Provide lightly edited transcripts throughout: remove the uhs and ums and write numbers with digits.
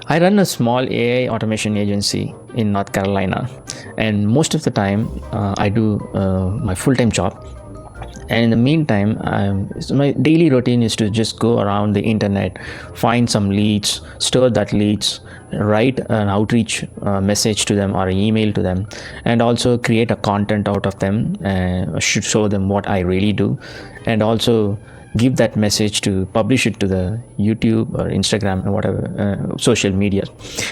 I run a small AI automation agency in North Carolina, and most of the time I do my full-time job. And in the meantime, so my daily routine is to just go around the internet, find some leads, store that leads, write an outreach message to them or an email to them, and also create a content out of them, should show them what I really do, and also give that message to publish it to the YouTube or Instagram or whatever social media,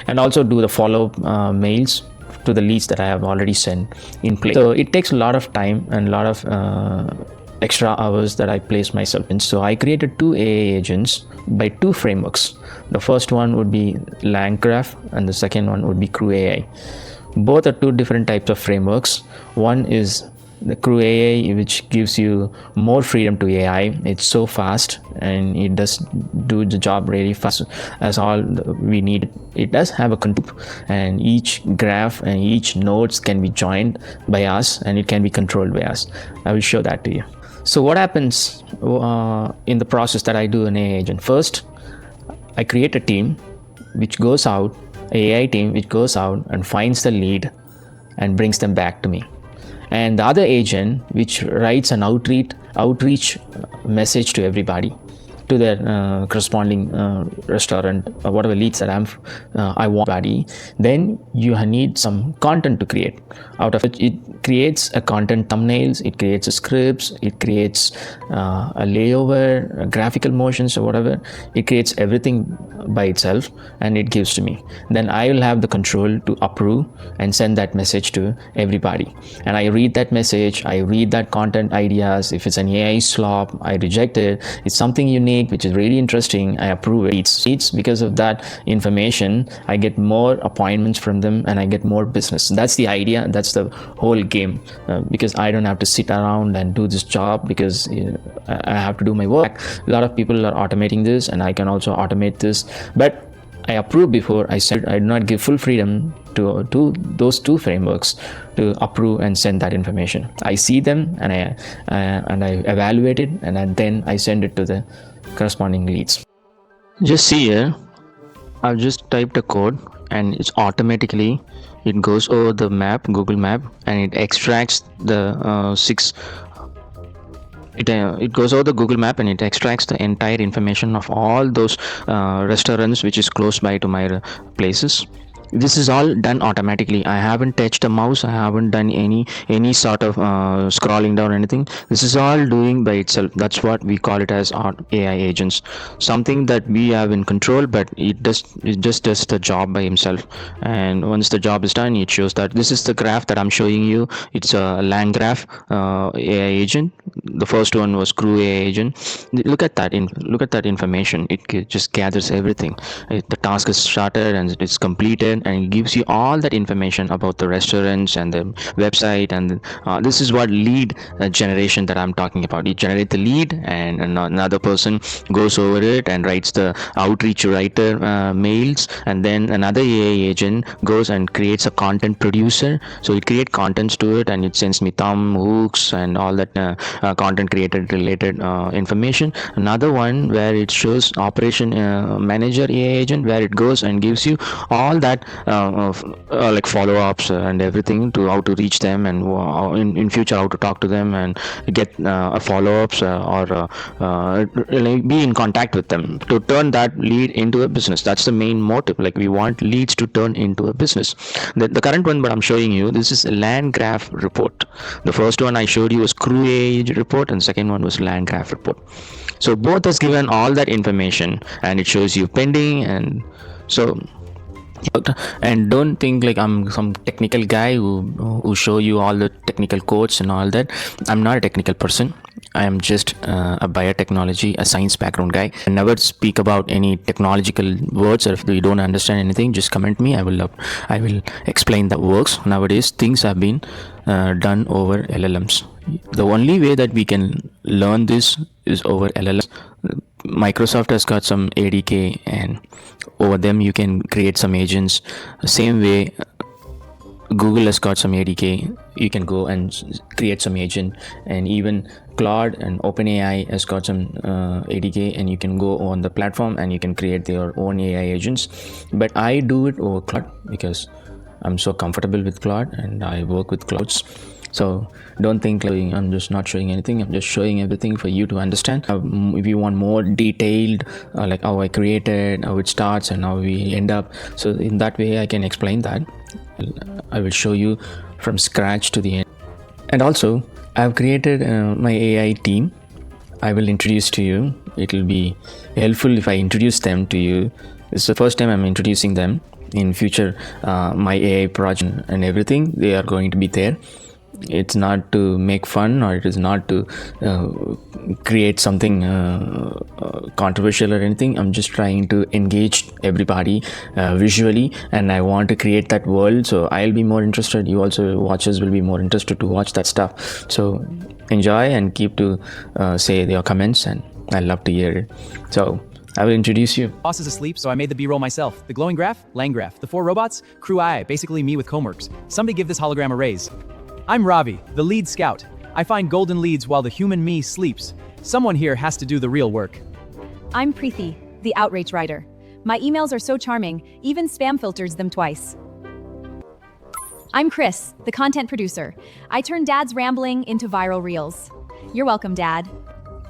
and also do the follow-up mails to the leads that I have already sent in place. So it takes a lot of time and a lot of extra hours that I place myself in. So I created two AI agents by two frameworks. The first one would be LangGraph and the second one would be CrewAI. Both are two different types of frameworks. One is the CrewAI, which gives you more freedom to AI. It's so fast and it does do the job really fast as all we need. It does have a control, and each graph and each nodes can be joined by us and it can be controlled by us. I will show that to you. So what happens in the process that I do an AI agent? First, I create a team which goes out, AI team which goes out and finds the lead and brings them back to me. And the other agent which writes an outreach message to everybody, to their corresponding restaurant or whatever leads that I want. Then you need some content to create. Out of it, it creates a content thumbnails, it creates a scripts, it creates a layover, graphical motions or whatever. It creates everything by itself and it gives to me. Then I will have the control to approve and send that message to everybody. And I read that message, I read that content ideas. If it's an AI slop, I reject it. It's something unique which is really interesting, I approve it. It's because of that information I get more appointments from them and I get more business. That's the idea, that's the whole game, because I don't have to sit around and do this job because I have to do my work. A lot of people are automating this and I can also automate this, but I approve before I send. I do not give full freedom to those two frameworks to approve and send that information. I see them and I evaluate it, and then I send it to the corresponding leads. Just see here, I've just typed a code and it's automatically, it goes over the map, Google Map, and it extracts the it goes over the Google Map and it extracts the entire information of all those restaurants which is close by to my places. This is all done automatically. I haven't touched a mouse, I haven't done any sort of scrolling down or anything. This is all doing by itself. That's what we call it as AI agents, something that we have in control, but it just does the job by himself. And once the job is done, it shows that. This is the graph that I'm showing you. It's a LangGraph AI agent. The first one was CrewAI agent. Look at that information. It just gathers everything. The task is started and it's completed, and it gives you all that information about the restaurants and the website. And this is what lead generation that I'm talking about. You generate the lead and another person goes over it and writes the outreach writer mails, and then another AI agent goes and creates a content producer. So it creates contents to it and it sends me thumb hooks and all that content created related information. Another one where it shows operation manager AI agent, where it goes and gives you all that like follow-ups and everything, to how to reach them, and in future how to talk to them and get follow-ups or be in contact with them to turn that lead into a business. That's the main motive. Like, we want leads to turn into a business. The current one, but I'm showing you, this is a LangGraph report. The first one I showed you was CrewAI report, and second one was LangGraph report. So both has given all that information and it shows you pending. And so, and don't think like I'm some technical guy who show you all the technical codes and all that. I'm not a technical person. I am just a biotechnology, a science background guy. I never speak about any technological words, or if you don't understand anything, just comment me. I will explain that works. Nowadays things have been done over LLMs. The only way that we can learn this is over LLMs. Microsoft has got some ADK, and over them you can create some agents. Same way Google has got some ADK, you can go and create some agent, and even Claude and OpenAI has got some ADK, and you can go on the platform and you can create your own AI agents. But I do it over Claude because I'm so comfortable with Claude and I work with clouds. So don't think like I'm just not showing anything. I'm just showing everything for you to understand. If you want more detailed, like how I created, how it starts, and how we end up, so in that way I can explain that. I will show you from scratch to the end. And also, I've created my AI team. I will introduce to you. It will be helpful if I introduce them to you. It's the first time I'm introducing them. In future, my AI project and everything, they are going to be there. It's not to make fun, or it is not to create something controversial or anything. I'm just trying to engage everybody visually, and I want to create that world. So I'll be more interested. You also, watchers, will be more interested to watch that stuff. So enjoy and keep to say your comments, and I love to hear it. So I will introduce you. Boss is asleep, so I made the B-roll myself. The glowing graph, LangGraph. The 4 robots, CrewAI, basically me with Comeworks. Somebody give this hologram a raise. I'm Ravi, the lead scout. I find golden leads while the human me sleeps. Someone here has to do the real work. I'm Preethi, the outrage writer. My emails are so charming, even spam filters them twice. I'm Chris, the content producer. I turn Dad's rambling into viral reels. You're welcome, Dad.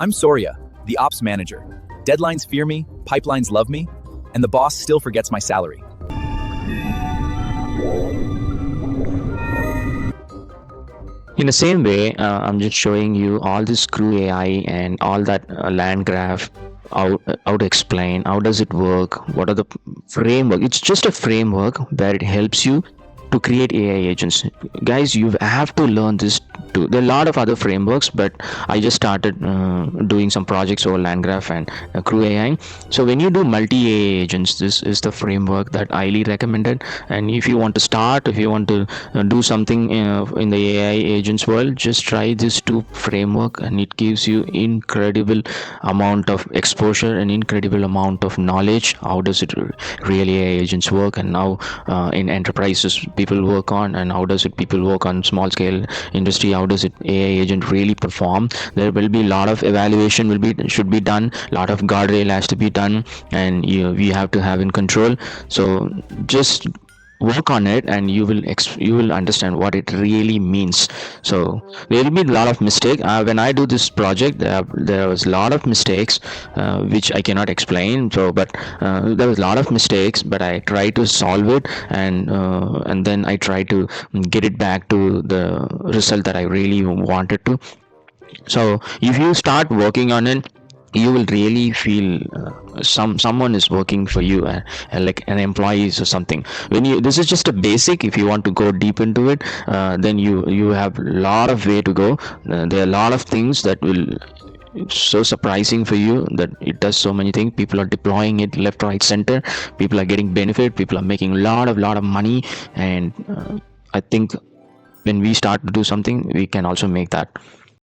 I'm Soria, the ops manager. Deadlines fear me, pipelines love me, and the boss still forgets my salary. In the same way, I'm just showing you all this CrewAI and all that LangGraph, how to explain, how does it work, what are the framework. It's just a framework where it helps you to create AI agents. Guys, you have to learn this too. There are a lot of other frameworks, but I just started doing some projects over LangGraph and CrewAI. So when you do multi-AI agents, this is the framework that I highly recommended. And if you want to start, if you want to do something in the AI agents world, just try this two framework, and it gives you incredible amount of exposure and incredible amount of knowledge. How does it really AI agents work, and now in enterprises people work on, and how does it people work on small scale industry, how does it AI agent really perform. There will be a lot of evaluation should be done, a lot of guardrail has to be done, and we have to have in control. So just work on it, and you will understand what it really means. So there will be a lot of mistake when I do this project. There was a lot of mistakes which I cannot explain. So but there was a lot of mistakes, but I try to solve it, and then I try to get it back to the result that I really wanted to. So if you start working on it, you will really feel someone is working for you, like an employee or something. This is just a basic. If you want to go deep into it, then you have a lot of way to go. There are a lot of things that will so surprising for you, that it does so many things. People are deploying it left, right, center. People are getting benefit. People are making a lot of money, and I think when we start to do something, we can also make that.